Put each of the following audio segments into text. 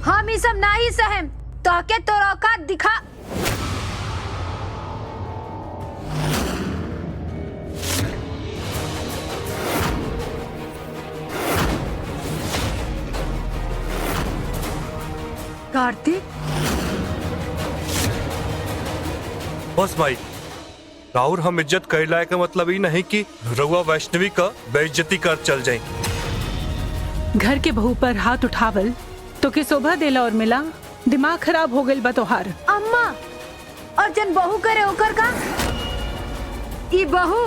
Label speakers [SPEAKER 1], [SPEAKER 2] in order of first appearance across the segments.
[SPEAKER 1] हम ई सब नहीं सहम। तोहके तोर औकात दिखा। कार्तिक,
[SPEAKER 2] बस भाई राहुल, हम इज्जत कहलाए का मतलब ही नहीं कि रउआ वैष्णवी का बेइज्जती कर चल जाए।
[SPEAKER 3] घर के बहू पर हाथ उठावल तो के शोभा देला और मिला। दिमाग खराब हो गइल बा तोहार।
[SPEAKER 1] अम्मा, और जन बहू करे ओकर का? ई बहू,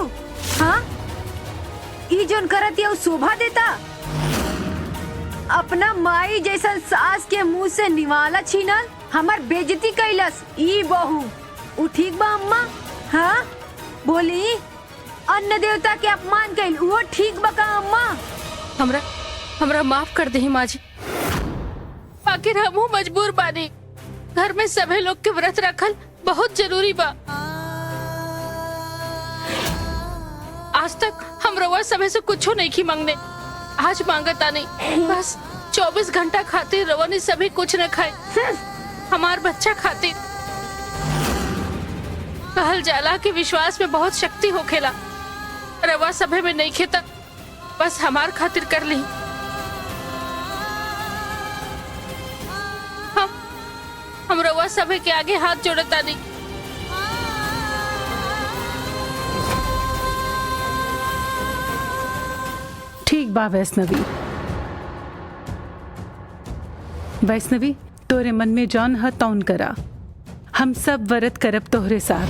[SPEAKER 1] हाँ, ई जोन करत ये शोभा देता। अपना माई जैसा सास के मुंह से निवाला छीनल, हमार बेइज्जती कैलस। ई बहू उ ठीक बा अम्मा? हाँ बोली, अन्न देवता के अपमान कैल, वो ठीक बा का अम्मा?
[SPEAKER 4] हमरा माफ कर दही माँ जी। आखिर हमहू मजबूर बानी। घर में सभी लोग के व्रत रखल बहुत जरूरी बा। आज तक हम रउआ समय से कुछो नहीं की मांगने, आज मांगता नहीं। बस 24 घंटा खातिर रउआ ने सभी कुछ न खाए, हमार बच्चा खातिर। कहल जाला कि विश्वास में बहुत शक्ति होखेला। रउआ सभे में नहीं खेता, बस हमार खातिर कर ली। हम रउआ सभे के आगे हाथ जोड़ता नहीं।
[SPEAKER 3] ठीक बा वैष्णवी। वैष्णवी, तोरे मन में जौन ह तौन करा। हम सब व्रत करब तोहरे साथ।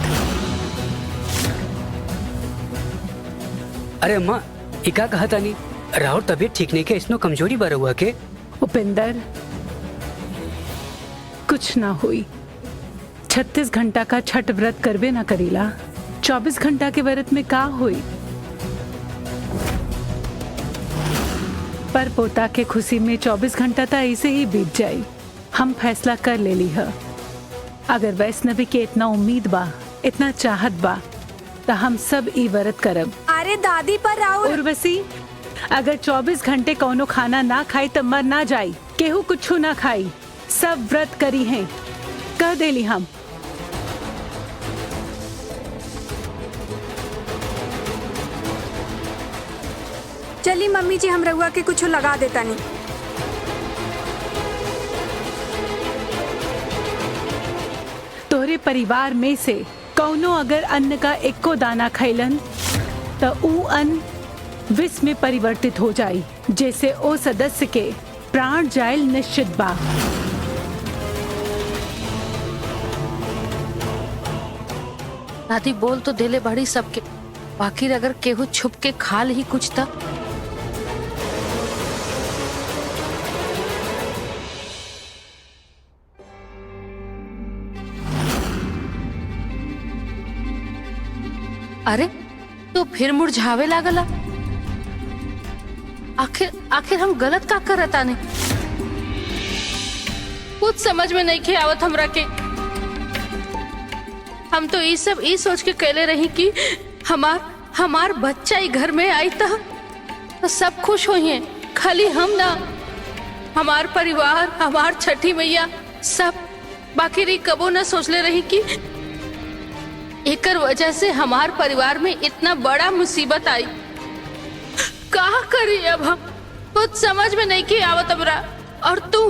[SPEAKER 5] अरे अम्मा, इका कहता नहीं राहुल तबीयत ठीक नहीं के, इसनो कमजोरी बर हुआ के।
[SPEAKER 3] उपिंदर, कुछ ना हुई। 36 घंटा का छठ व्रत करबे ना करीला। 24 घंटा के व्रत में का हुई? पर पोता के खुशी में 24 घंटा तो ऐसे ही बीत जाई। हम फैसला कर ले ली है। अगर वैष्णवी के इतना उम्मीद बा, इतना चाहत बा, तो हम सब ई व्रत करब।
[SPEAKER 1] अरे दादी, पर राहुल।
[SPEAKER 3] उर्वशी, अगर 24 घंटे कौनो खाना ना खाई तो मर ना जाई। केहू कुछ ना खाई, सब व्रत करी हैं, कह देली हम।
[SPEAKER 1] चली मम्मी जी, हम रउआ के कुछ लगा देता नहीं।
[SPEAKER 3] तोहरे परिवार में से कौनो अगर अन्न का एको दाना खैलन तो ऊ अन्न विष में परिवर्तित हो जाई, जैसे ओ सदस्य के प्राण जायल निश्चित बा।
[SPEAKER 4] दादी बोल तो देले बड़ी सबके, बाकी अगर केहू छुप के खा ली कुछ था। अरे तो फिर मुरझावे लागला। आखिर हम गलत का करत आने? कुछ समझ में नहीं के आवत हमरा के। हम तो ये सब ये सोच के कहले रही कि हमार बच्चा ही घर में आई तो सब खुश हुई हैं। खाली हम ना, हमार परिवार, हमार छठी मैया सब। बाकी रही कबो ना सोचले रही कि एकर वजह से हमार परिवार में इतना बड़ा मुसीबत आई। का करी अब हम? कुछ समझ में नहीं के आवत हमरा। और तू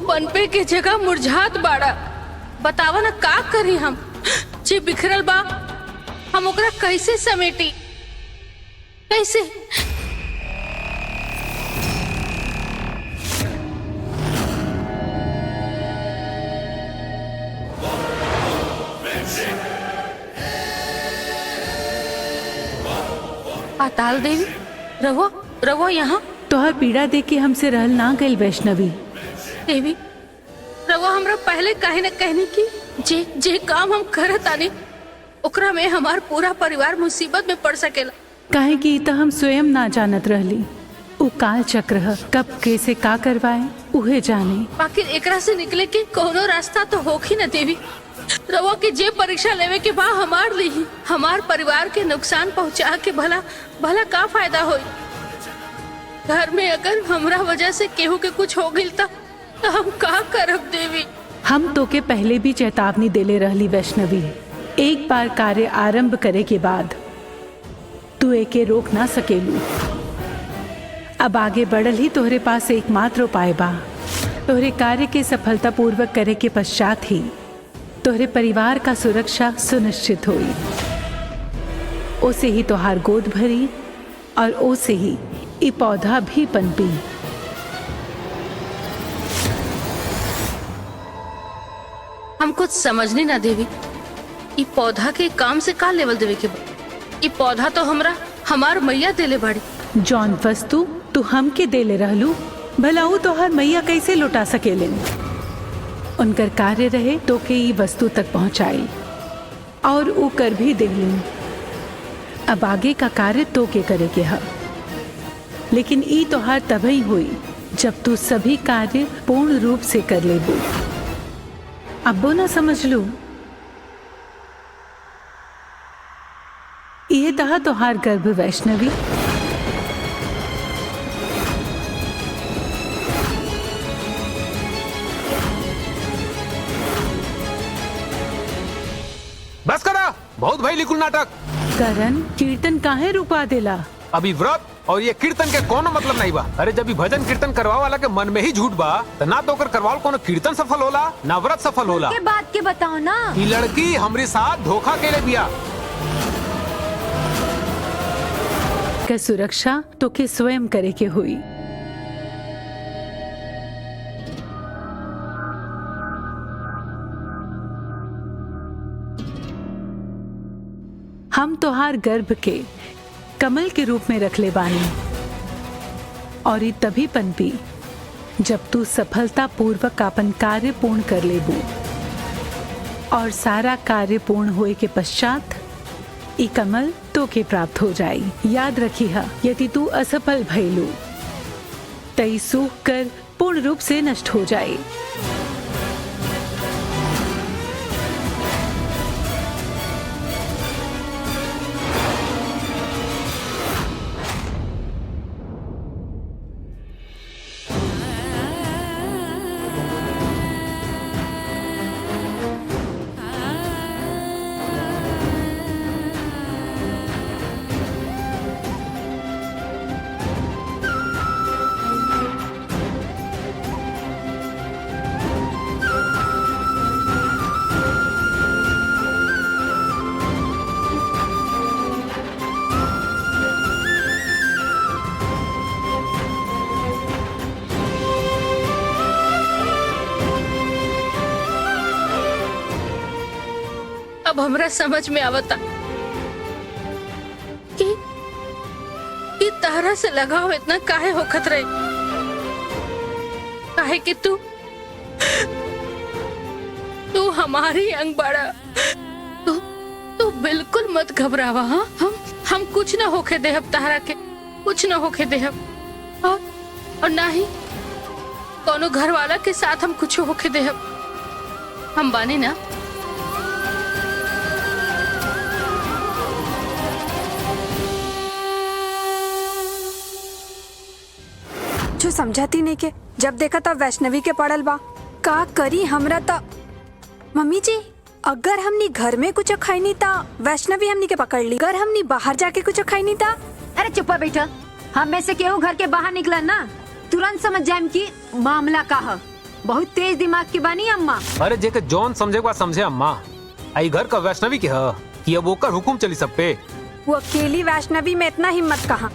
[SPEAKER 4] पनपे के जगह मुरझात बाड़ा। बतावा ना का करी हम? जे बिखरल बा हम ओकरा कैसे समेटी? कैसे? पाताल देवी, रवो यहाँ।
[SPEAKER 3] तोहर पीड़ा देख के हमसे रहल ना गइल वैष्णवी।
[SPEAKER 4] देवी, रवा हमरा पहले काहे न कहनी की जे काम हम करत आनी ओकरा में हमार पूरा परिवार मुसीबत में पड़ सकेला।
[SPEAKER 3] काहे कि तो हम स्वयं ना जानत रहली। उ काल चक्र ह, कब कैसे का करवाए उहे जाने।
[SPEAKER 4] बाकी एकरा से निकले के कोनो रास्ता तो होखी न देवी। रवा के जे परीक्षा लेवे के बा हमार ली, हमार परिवार के नुकसान पहुंचा के भला का फायदा होई? घर में अगर हमरा वजह से केहू के कुछ हो गइल तो हम का करब देवी?
[SPEAKER 3] हम तो के पहले भी चेतावनी देले रहली वैष्णवी, एक बार कार्य आरंभ करे के बाद तू एके रोक ना सकेलू। अब आगे बढ़ल ही तोहरे पास एकमात्र उपाय बा। तोहरे कार्य के सफलता पूर्वक करे के पश्चात ही तोहरे परिवार का सुरक्षा सुनिश्चित होई। ओसे ही तोहार गोद भरी और ओसे ही ई पौधा भी पनपी।
[SPEAKER 4] हम कुछ समझनी ना देवी। ई पौधा के काम से का लेवल देवे के बा? ई पौधा तो हमार मैया देले बाड़ी।
[SPEAKER 3] जौन वस्तु तू हमके देले रहलू भला ऊ तोहार मैया कैसे लुटा सकेलेन? उनकर कार्य रहे तो के ई वस्तु तक पहुंचाई और ऊ कर भी देलिन। अब आगे का कार्य तो के करे के है, लेकिन ई तोहार तभी हुई जब तू सभी कार्य पूर्ण रूप से कर लेबू। अब्बो ना समझ लू, ये तहा तोहार गर्भ वैष्णवी।
[SPEAKER 6] बस करा, बहुत भाई लिखुल नाटक।
[SPEAKER 3] करण कीर्तन काहे रुपा देला?
[SPEAKER 6] अभी व्रत और ये कीर्तन के कोनो मतलब नहीं बा। अरे जब भी भजन कीर्तन करवा वाला के मन में ही झूठ बा तो ना तो कर करवाल कोनो कीर्तन सफल होला ना व्रत सफल होला।
[SPEAKER 1] के बात के बताओ ना।
[SPEAKER 6] ये लड़की हमारे साथ धोखा के लिए बिया।
[SPEAKER 3] का सुरक्षा तो के स्वयं करे के हुई। हम तोहार गर्भ के कमल के रूप में रख ले बानी और ये तभी पनपी जब तू सफलता पूर्वक अपन कार्य पूर्ण कर लेबू। और सारा कार्य पूर्ण होए के पश्चात ई कमल तो के प्राप्त हो जाई। याद रखी हा, यदि तू असफल भइलू तई सूख कर पूर्ण रूप से नष्ट हो जाए।
[SPEAKER 4] अब हमरा समझ में आवता कि तारा से लगाव इतना काहे होखत रहे। काहे कि तू हमारी अंग बड़ा। तू बिल्कुल मत घबरावा। हाँ, हम कुछ ना होके देहब तारा के, कुछ ना होके देहब। और ना ही कोनो घर वाला के साथ हम कुछ होके देहब। हम बानी ना।
[SPEAKER 7] जो समझाती नहीं के जब देखा तब वैष्णवी के पड़ल बा। का करी हमरा ता। मम्मी जी अगर हमनी घर में कुछ खाई नहीं था वैष्णवी हमनी के पकड़ ली। अगर हमनी बाहर जाके कुछ खाई नहीं था।
[SPEAKER 1] अरे चुप्पा बैठा। हम में से केहू घर के बाहर निकला ना तुरंत समझ जाए कि मामला का है। बहुत तेज दिमाग की बानी अम्मा।
[SPEAKER 6] अरे जेके जौन समझे को समझे अम्मा। आई घर का वैष्णवी के है कि अब ओकर हुकुम चली सब पे।
[SPEAKER 7] वो अकेली वैष्णवी में इतना हिम्मत कहाँ।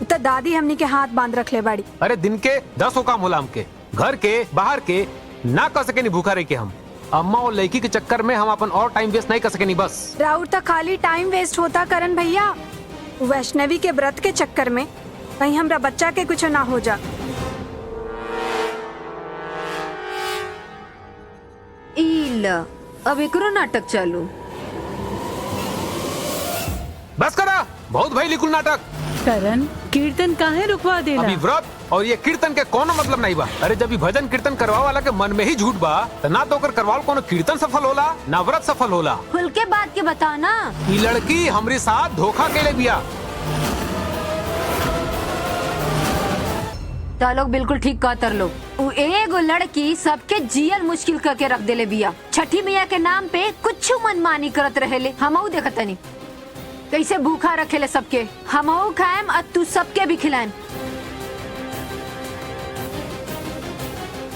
[SPEAKER 7] तो दादी हमनी के हाथ बांध रख ले बाड़ी।
[SPEAKER 6] अरे दिन के 10 काम होला हमके, घर के बाहर के ना कर सके नहीं भूखा रह के हम। अम्मा और लड़की के चक्कर में हम अपन और टाइम वेस्ट नहीं कर सके नहीं बस।
[SPEAKER 7] राउर तक खाली टाइम वेस्ट होता करण भैया। वैष्णवी के व्रत के चक्कर में कहीं हमरा बच्चा के कुछ ना हो जा।
[SPEAKER 1] इल अब एकरो नाटक चालू।
[SPEAKER 6] बस करा, बहुत भाई लिखुल नाटक।
[SPEAKER 3] करण कीर्तन काहे रुकवा देला?
[SPEAKER 6] अभी व्रत और ये कीर्तन के कोनो मतलब नहीं बा। अरे जब भी भजन कीर्तन करवा वाला के मन में ही झूठ बा तो ना तो कर करवाल कोनो कीर्तन सफल होला ना व्रत सफल होला।
[SPEAKER 1] खुल के बात के बताओ ना।
[SPEAKER 6] ये लड़की हमारे साथ धोखा के लिए बिया।
[SPEAKER 1] तो लोग बिल्कुल ठीक कहतर लोग। उ एगो लड़की सबके जियल मुश्किल करके रख देले बिया। छठी मैया के नाम पे कुछ मनमानी करत रहेले। हमहू देखतनी कैसे भूखा रखेले सबके। हमहू खाएम और तू सबके भी खिलाएम।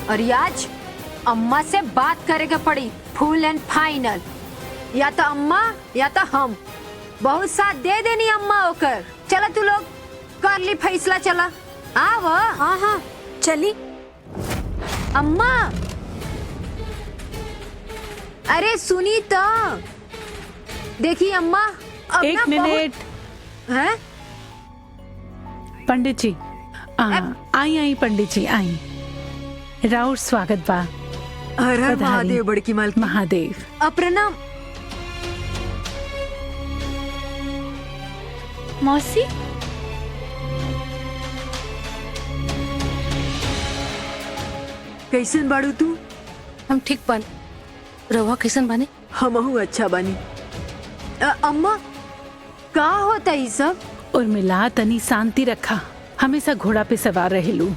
[SPEAKER 1] और आज अम्मा से बात करे के पड़ी, फुल एंड फाइनल। या तो अम्मा या तो हम। बहुत साथ दे देनी अम्मा होकर। चला तू लोग कर ली फैसला। चला आव।
[SPEAKER 7] हाँ हाँ चली।
[SPEAKER 1] अम्मा अरे सुनी तो देखी अम्मा अब
[SPEAKER 3] एक
[SPEAKER 1] ना
[SPEAKER 3] मिनट
[SPEAKER 1] हैं?
[SPEAKER 3] पंडित जी आई आई पंडित जी आई। राउर स्वागत बा।
[SPEAKER 1] हर हर
[SPEAKER 3] बधाई।
[SPEAKER 1] महादेव बड़की मालकिन।
[SPEAKER 3] महादेव।
[SPEAKER 1] प्रणाम
[SPEAKER 4] मौसी
[SPEAKER 1] कैसन बाड़ू तू?
[SPEAKER 4] हम ठीक बन। रवा कैसन बने?
[SPEAKER 1] हमहू अच्छा बनी। अम्मा का होता ये सब?
[SPEAKER 3] उर्मिला तनी शांति रखा। हमेशा घोड़ा पे सवार रहेलू।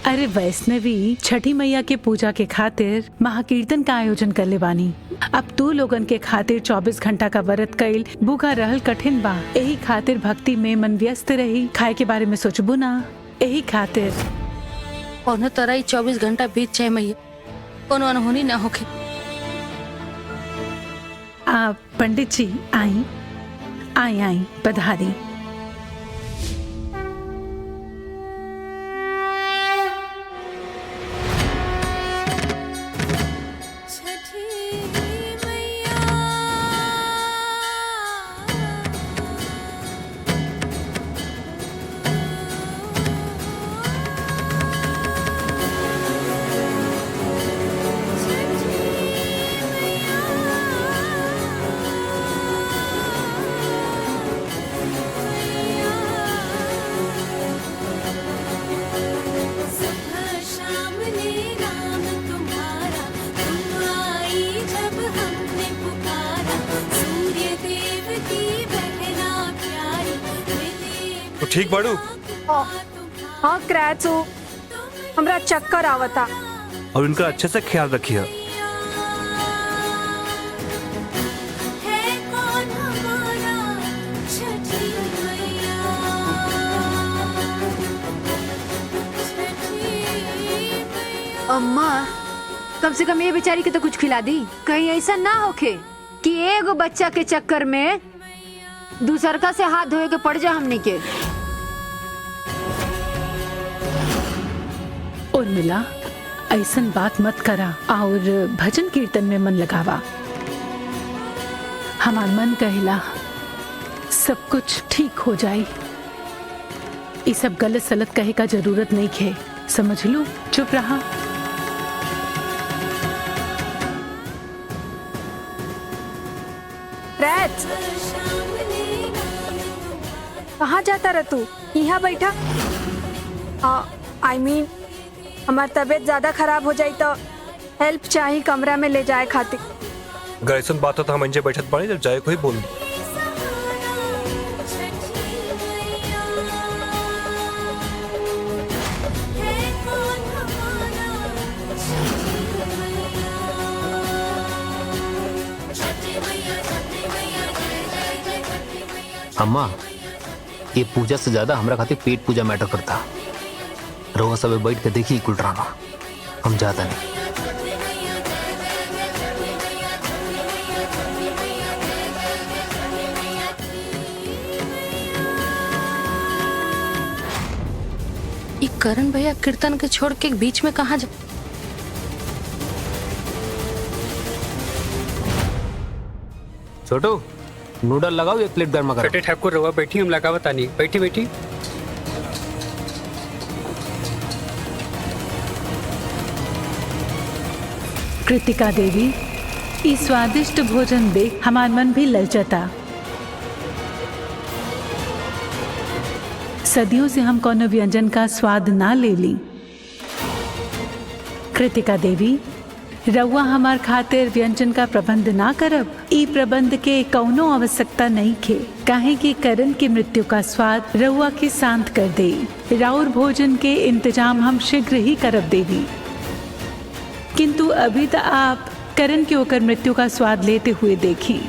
[SPEAKER 3] अरे वैष्णवी छठी मैया के पूजा के खातिर महाकीर्तन का आयोजन करले बानी। अब तू लोगन के खातिर 24 घंटा का व्रत कईल भूखा रहल कठिन बा। यही खातिर भक्ति में मन व्यस्त रही। खाए के बारे में सोचबू ना। यही खातिर
[SPEAKER 4] पौने तरह ही 24 घंटा बीत जाए मैया, कोनो अनहोनी ना होके।
[SPEAKER 3] पंडित जी आई आई आई पधारी।
[SPEAKER 2] तो ठीक बाड़ू?
[SPEAKER 7] हाँ क्रैच हो। हमरा चक्कर आवता।
[SPEAKER 2] और इनका अच्छे से ख्याल रखिए।
[SPEAKER 1] अम्मा कम से कम ये बेचारी के तो कुछ खिला दी। कहीं ऐसा ना होके कि एगो बच्चा के चक्कर में दूसरका से हाथ धोए के पड़ जाए हमने के।
[SPEAKER 3] उर्मिला ऐसन बात मत करा और भजन कीर्तन में मन लगावा। हमार मन कहला सब कुछ ठीक हो जाए। ये सब गलत सलत कहे का जरूरत नहीं है। समझ लो। चुप रहा।
[SPEAKER 7] क्रैच कहाँ जाता रह तू? यहाँ बैठा। आई मीन हमार तबीयत ज्यादा खराब हो जाई तो हेल्प चाहिए कमरा में ले जाए खातिर।
[SPEAKER 2] अगर ऐसा बात हो तो हम अंजे बैठत बानी, जब जाए कोई बोल।
[SPEAKER 6] अम्मा ये पूजा से ज्यादा हमरा खातिर पेट पूजा मैटर करता। रोवा सब बैठ के देखी कुल ड्रामा। हम जाता नहीं।
[SPEAKER 4] ये करण भैया कीर्तन के छोड़ के बीच में कहाँ जा?
[SPEAKER 6] छोटू नूडल लगाओ, एक प्लेट गर्मा करो।
[SPEAKER 5] बेटे ठाकुर रवा बैठी, हम लगा बता नहीं। बैठी बैठी।
[SPEAKER 3] कृतिका देवी ई स्वादिष्ट भोजन देख हमार मन भी ललचता। सदियों से हम कोनो व्यंजन का स्वाद ना ले ली। कृतिका देवी रउआ हमार खातिर व्यंजन का प्रबंध ना करब। ई प्रबंध के कौनो आवश्यकता नहीं खे, काहे कि करण की मृत्यु का स्वाद रउआ के शांत कर दे। राउर भोजन के इंतजाम हम शीघ्र ही करब देवी। किंतु अभी तो आप करण की होकर मृत्यु का स्वाद लेते हुए देखी।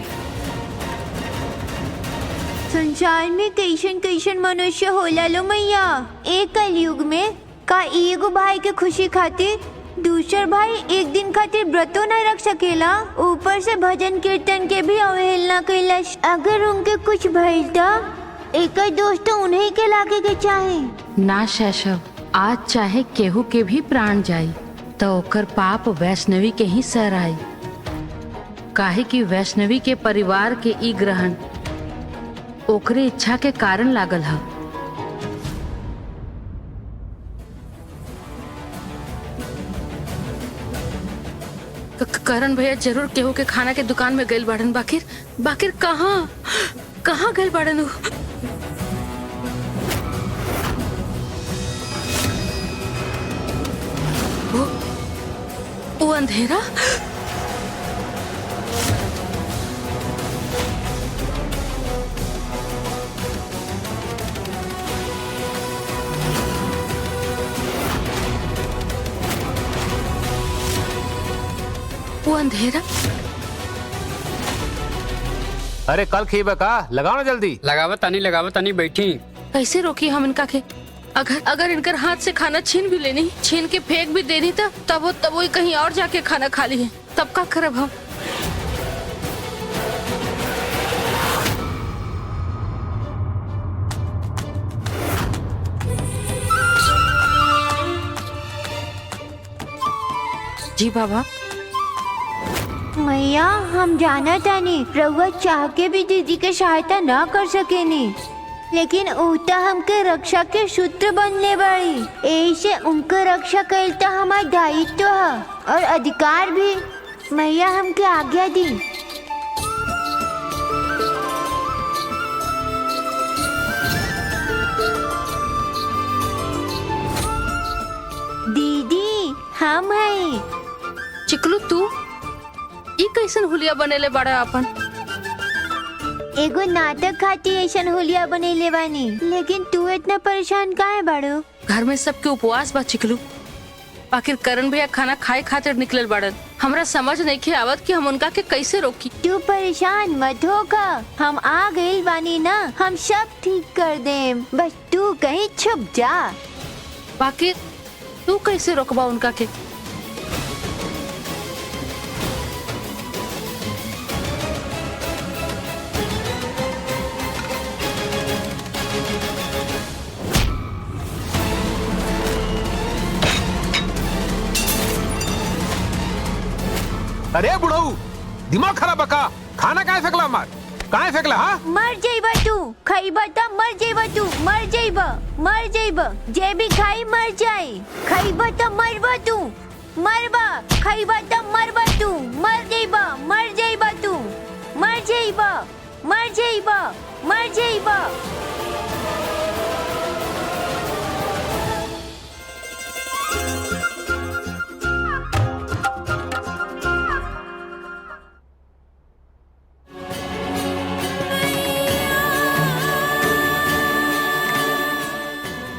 [SPEAKER 1] संसार में कैसन कैसन मनुष्य होला लो मैया। एक कलयुग में का एगो भाई के खुशी खातिर दूसर भाई एक दिन खातिर व्रतो न रख सकेला, ऊपर से भजन कीर्तन के भी अवहेलना कैलस। अगर उनके कुछ भइल त एक दोस्त उन्हीं के लागे के चाहे
[SPEAKER 4] ना शैशव, आज चाहे केहू के भी प्राण जाई तो ओकर पाप वैष्णवी के ही सहराई। काहे कि वैष्णवी के परिवार के ई ग्रहण ओकरे इच्छा के कारण लागल है। करण भैया जरूर केहू के खाना के दुकान में गइल बाड़न। बाकिर कहाँ गइल बाड़न उ? वो अंधेरा। वो अंधेरा।
[SPEAKER 6] अरे कल खीबे का लगाओ ना जल्दी।
[SPEAKER 5] लगावत तानी बैठी।
[SPEAKER 4] कैसे रोकी हम इनका के? अगर इनकर हाथ से खाना छीन भी लेनी, छीन के फेंक भी देनी तब वो कहीं और जाके खाना खा ली है, तब का करब हम? जी बाबा।
[SPEAKER 1] मैया हम जाना तानी रउआ चाह के भी दीदी के सहायता ना कर सकेनी, लेकिन उता हमके रक्षा के सूत्र बनले बड़ी। ऐसे उनके रक्षा कैल तो हमारा दायित्व है और अधिकार भी। मैया हमके आज्ञा दी। दीदी हम हैं।
[SPEAKER 4] चिकलू तू ई कैसन हुलिया बनेले बड़ा अपन?
[SPEAKER 1] एगो नाटक खाती ऐसन होलिया बनेले बानी, लेकिन तू इतना परेशान काहे बाड़ो?
[SPEAKER 4] घर में सबके उपवास बा चिकलू। आखिर करण भैया खाना खाए खातिर निकलल बाड़न। हमरा समझ नहीं के आवत कि हम उनका के कैसे रोकी।
[SPEAKER 1] तू परेशान मत होगा, हम आ गइल बानी ना, हम सब ठीक कर देम। बस तू कहीं छुप जा।
[SPEAKER 4] बाकी तू कैसे रोकबा उनका के?
[SPEAKER 6] अरे बुढ़ऊ दिमाग खराब बका। खाना काहे फेंकला हमार? काहे फेंकला? हाँ
[SPEAKER 1] मर जाइबा तू, खाइबा त मर जाइबा तू, मर जाइबा। जे भी खाई मर जाए, खाइबा त मरबा तू, मरबा। खाइबा त मरबा तू, मर जाइबा तू, मर जाइबा।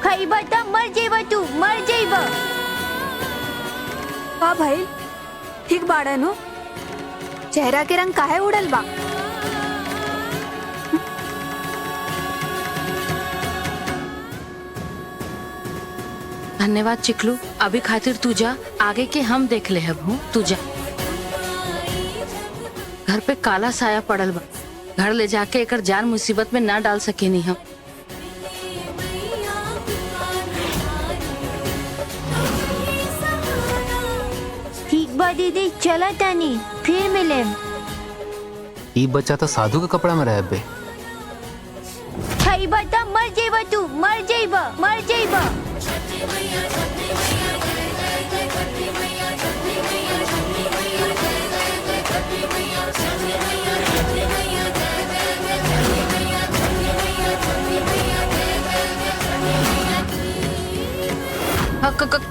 [SPEAKER 1] खाइबा त मर जाइबा तू, मर जाइबा।
[SPEAKER 7] का भइल? ठीक बाड़न हो? चेहरा के रंग काहे उड़ल बा?
[SPEAKER 4] धन्यवाद चिकलू। अभी खातिर तू जा, आगे के हम देख ले हूँ। तू जा। घर पे काला साया पड़ल बा, घर ले जाके एकर जान मुसीबत में ना डाल सके नहीं हम।
[SPEAKER 1] ठीक बा दीदी, चला तानी, फिर मिले।
[SPEAKER 6] ई बच्चा तो साधु के कपड़ा में रह बे।
[SPEAKER 1] खाइबा त मर जाइबा तू, मर जाइबा।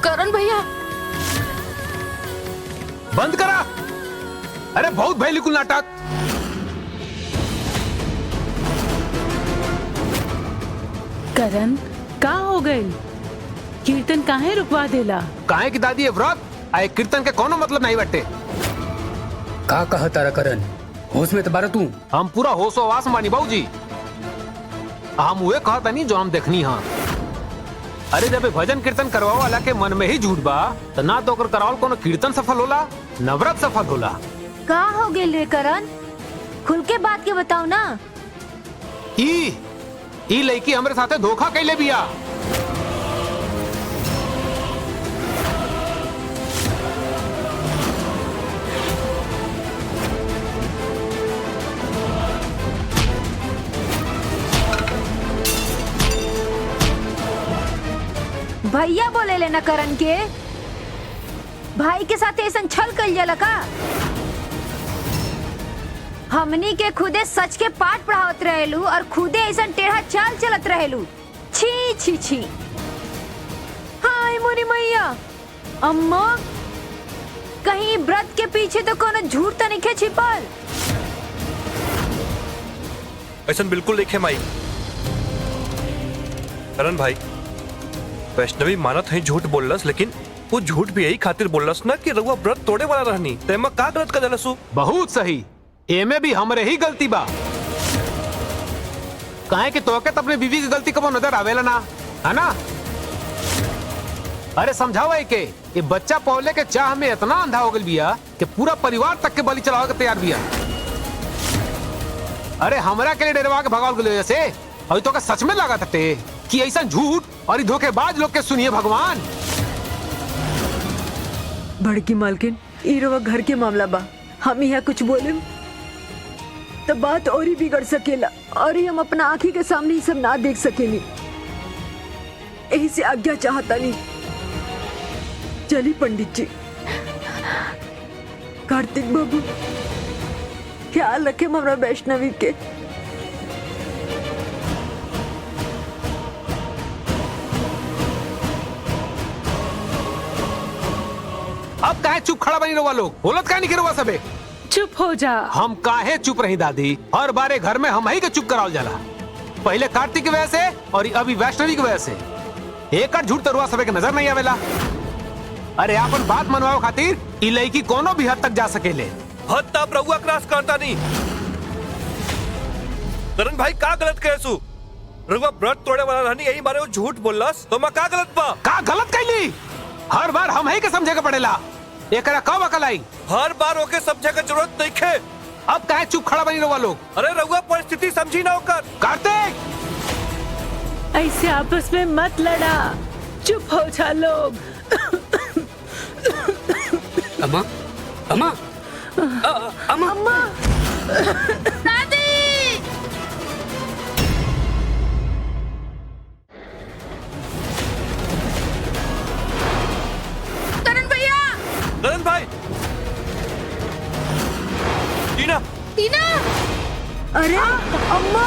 [SPEAKER 4] करण भैया
[SPEAKER 6] बंद करा। अरे बहुत भय लिकुल नाटक।
[SPEAKER 3] करण का हो गई? कीर्तन काहे रुकवा देला?
[SPEAKER 6] काहे की दादी ये व्रत आए कीर्तन के कोनो मतलब नहीं बटे।
[SPEAKER 5] का कहा तारा करण? होश में तबारा तू?
[SPEAKER 6] हम पूरा होशो आवास मानी बाबूजी। हम हुए कहा था नहीं जो हम देखनी हाँ। अरे जब ये भजन कीर्तन करवाओ वाला के मन में ही झूठ बा तो ना तो ओकर करावल कोनो कीर्तन सफल होला न व्रत सफल होला।
[SPEAKER 1] का हो गेल रे करण? खुल के बात के बताओ ना।
[SPEAKER 6] ई लड़की हमरे साथे धोखा कैले बिया।
[SPEAKER 1] भैया बोले लेना करण के भाई के साथ ऐसा छल कर जाला का? हमनी के खुदे सच के पाठ पढ़ावत रहेलू और खुदे ऐसा टेढ़ा चाल चलत रहेलू। छी छी छी। हाय मोरी मैया। अम्मा कहीं व्रत के पीछे तो कोनो झूठ तो नहीं छिपल?
[SPEAKER 2] ऐसा बिल्कुल नहीं है माई। करण भाई वैष्णवी मानत है झूठ बोललस, लेकिन वो झूठ भी यही खातिर बोललस ना कि रउआ व्रत तोड़े वाला रहनी। तेमा का गलत कर देलसु?
[SPEAKER 6] बहुत सही। एमे भी हमरे ही गलती बा। काहे कि तोके तो अपने बीवी की गलती कबो नजर आवेला ना, है ना? अरे समझावा के ये बच्चा पौले के चाह में इतना अंधा हो गल बिया कि पूरा परिवार तक के बलि चढ़ावे के तैयार बिया। अरे हमरा के लिए डरवा के भगावल गले से अभी तो का सच में लगा सकते कि ऐसा झूठ और धोखेबाज लोग के सुनिए भगवान।
[SPEAKER 1] बड़की मालकिन ई रवा घर के मामला बा। हम यहाँ कुछ बोले तो बात और ही बिगड़ सकेला और हम अपना आँखी के सामने ही सब ना देख सकेली। यही से आज्ञा चाहता नहीं। चली पंडित जी। कार्तिक बाबू ख्याल रखे हमारा वैष्णवी के।
[SPEAKER 6] अब काहे चुप खड़ा बनी रहुआ लोग? बोलत काहे नहीं गिरवा सबे?
[SPEAKER 3] चुप हो जा।
[SPEAKER 6] हम काहे चुप रही दादी? हर बारे घर में हम ही के चुप करावल जाला। पहले कार्तिक की वजह से और अभी वैष्णवी की वजह से। एक झूठ तरुआ सबे के नजर नहीं आवेला। अरे आपन बात मनवाओ खातिर ई लड़की कोनो भी हद तक जा सकेले।
[SPEAKER 2] हद तक रउआ क्रॉस करता नहीं। करण भाई का गलत कहसु? रउआ व्रत तोड़े वाला रहनी यही मारे वो झूठ बोललस तो मैं का गलत बा?
[SPEAKER 6] का गलत कैली? हर बार हम ही के समझे के पड़ेला। एकरा कब अकल आई?
[SPEAKER 2] हर बार ओके समझे के जरूरत नहीं है।
[SPEAKER 6] अब काहे चुप खड़ा बनी रहुआ लोग?
[SPEAKER 2] अरे रउआ परिस्थिति समझी ना होकर।
[SPEAKER 6] कार्तिक
[SPEAKER 3] ऐसे आपस में मत लड़ा। चुप हो जा लोग।
[SPEAKER 5] अम्मा अम्मा अम्मा
[SPEAKER 3] अम्मा
[SPEAKER 4] दादी करण भैया।
[SPEAKER 2] करण भाई टीना
[SPEAKER 4] टीना
[SPEAKER 1] अरे अम्मा